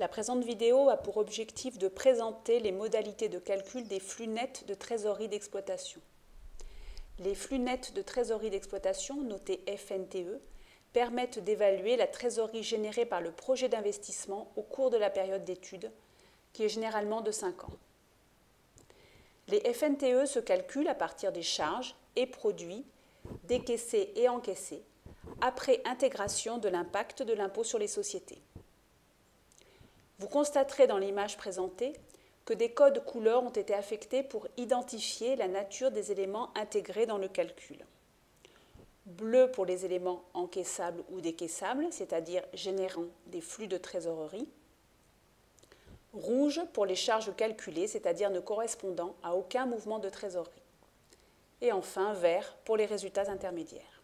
La présente vidéo a pour objectif de présenter les modalités de calcul des flux nets de trésorerie d'exploitation. Les flux nets de trésorerie d'exploitation, notés FNTE, permettent d'évaluer la trésorerie générée par le projet d'investissement au cours de la période d'étude, qui est généralement de 5 ans. Les FNTE se calculent à partir des charges et produits décaissés et encaissés, après intégration de l'impact de l'impôt sur les sociétés. Vous constaterez dans l'image présentée que des codes couleurs ont été affectés pour identifier la nature des éléments intégrés dans le calcul. Bleu pour les éléments encaissables ou décaissables, c'est-à-dire générant des flux de trésorerie. Rouge pour les charges calculées, c'est-à-dire ne correspondant à aucun mouvement de trésorerie. Et enfin, vert pour les résultats intermédiaires.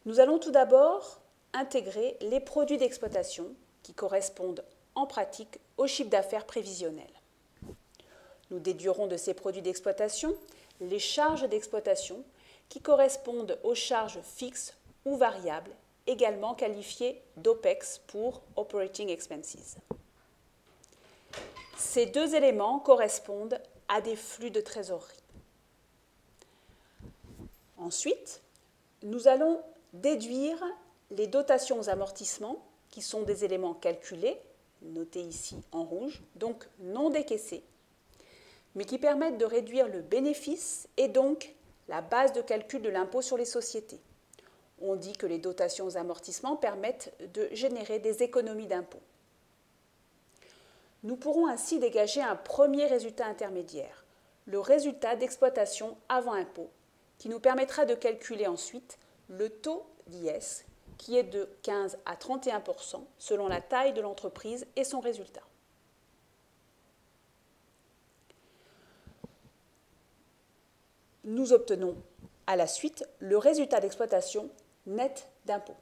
Nous allons tout d'abord intégrer les produits d'exploitation qui correspondent en pratique au chiffre d'affaires prévisionnel. Nous déduirons de ces produits d'exploitation les charges d'exploitation qui correspondent aux charges fixes ou variables, également qualifiées d'OPEX pour Operating Expenses. Ces deux éléments correspondent à des flux de trésorerie. Ensuite, nous allons déduire les dotations aux amortissements, qui sont des éléments calculés, notés ici en rouge, donc non décaissés, mais qui permettent de réduire le bénéfice et donc la base de calcul de l'impôt sur les sociétés. On dit que les dotations aux amortissements permettent de générer des économies d'impôt. Nous pourrons ainsi dégager un premier résultat intermédiaire, le résultat d'exploitation avant impôt, qui nous permettra de calculer ensuite le taux d'IS, qui est de 15 à 31% selon la taille de l'entreprise et son résultat. Nous obtenons à la suite le résultat d'exploitation net d'impôt.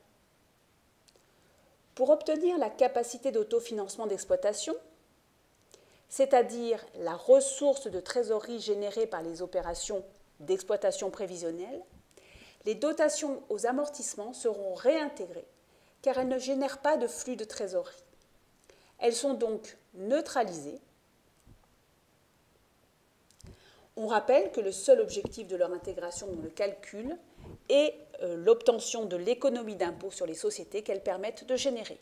Pour obtenir la capacité d'autofinancement d'exploitation, c'est-à-dire la ressource de trésorerie générée par les opérations d'exploitation prévisionnelle, les dotations aux amortissements seront réintégrées car elles ne génèrent pas de flux de trésorerie. Elles sont donc neutralisées. On rappelle que le seul objectif de leur intégration dans le calcul est l'obtention de l'économie d'impôt sur les sociétés qu'elles permettent de générer.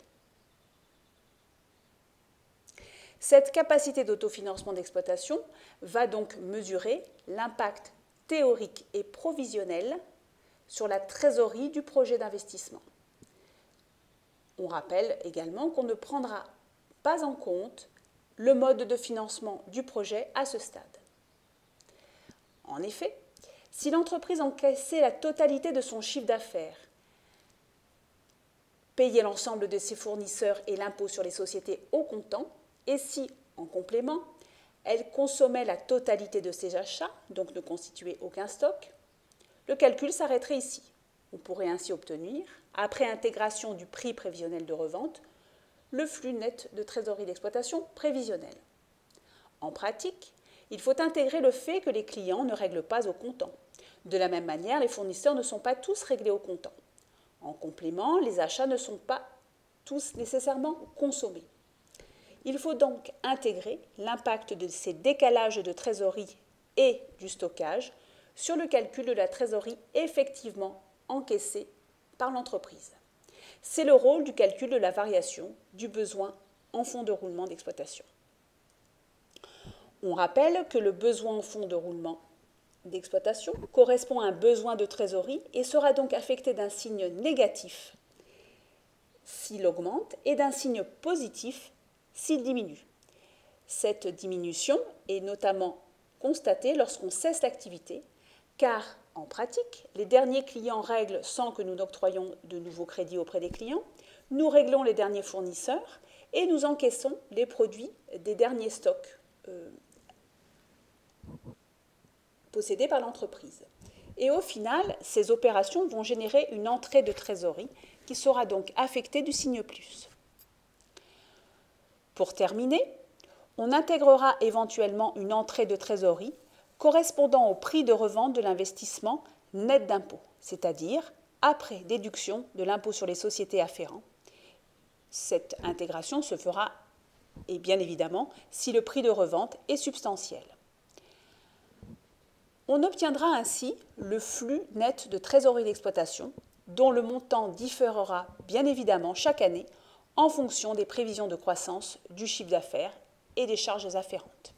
Cette capacité d'autofinancement d'exploitation va donc mesurer l'impact théorique et provisionnel sur la trésorerie du projet d'investissement. On rappelle également qu'on ne prendra pas en compte le mode de financement du projet à ce stade. En effet, si l'entreprise encaissait la totalité de son chiffre d'affaires, payait l'ensemble de ses fournisseurs et l'impôt sur les sociétés au comptant, et si, en complément, elle consommait la totalité de ses achats, donc ne constituait aucun stock, le calcul s'arrêterait ici. On pourrait ainsi obtenir, après intégration du prix prévisionnel de revente, le flux net de trésorerie d'exploitation prévisionnel. En pratique, il faut intégrer le fait que les clients ne règlent pas au comptant. De la même manière, les fournisseurs ne sont pas tous réglés au comptant. En complément, les achats ne sont pas tous nécessairement consommés. Il faut donc intégrer l'impact de ces décalages de trésorerie et du stockage sur le calcul de la trésorerie effectivement encaissée par l'entreprise. C'est le rôle du calcul de la variation du besoin en fonds de roulement d'exploitation. On rappelle que le besoin en fonds de roulement d'exploitation correspond à un besoin de trésorerie et sera donc affecté d'un signe négatif s'il augmente et d'un signe positif s'il diminue. Cette diminution est notamment constatée lorsqu'on cesse l'activité, car en pratique, les derniers clients règlent sans que nous n'octroyions de nouveaux crédits auprès des clients, nous réglons les derniers fournisseurs et nous encaissons les produits des derniers stocks possédés par l'entreprise. Et au final, ces opérations vont générer une entrée de trésorerie qui sera donc affectée du signe plus. Pour terminer, on intégrera éventuellement une entrée de trésorerie correspondant au prix de revente de l'investissement net d'impôt, c'est-à-dire après déduction de l'impôt sur les sociétés afférent, Cette intégration se fera, et bien évidemment, si le prix de revente est substantiel. On obtiendra ainsi le flux net de trésorerie d'exploitation, dont le montant différera bien évidemment chaque année en fonction des prévisions de croissance du chiffre d'affaires et des charges afférentes.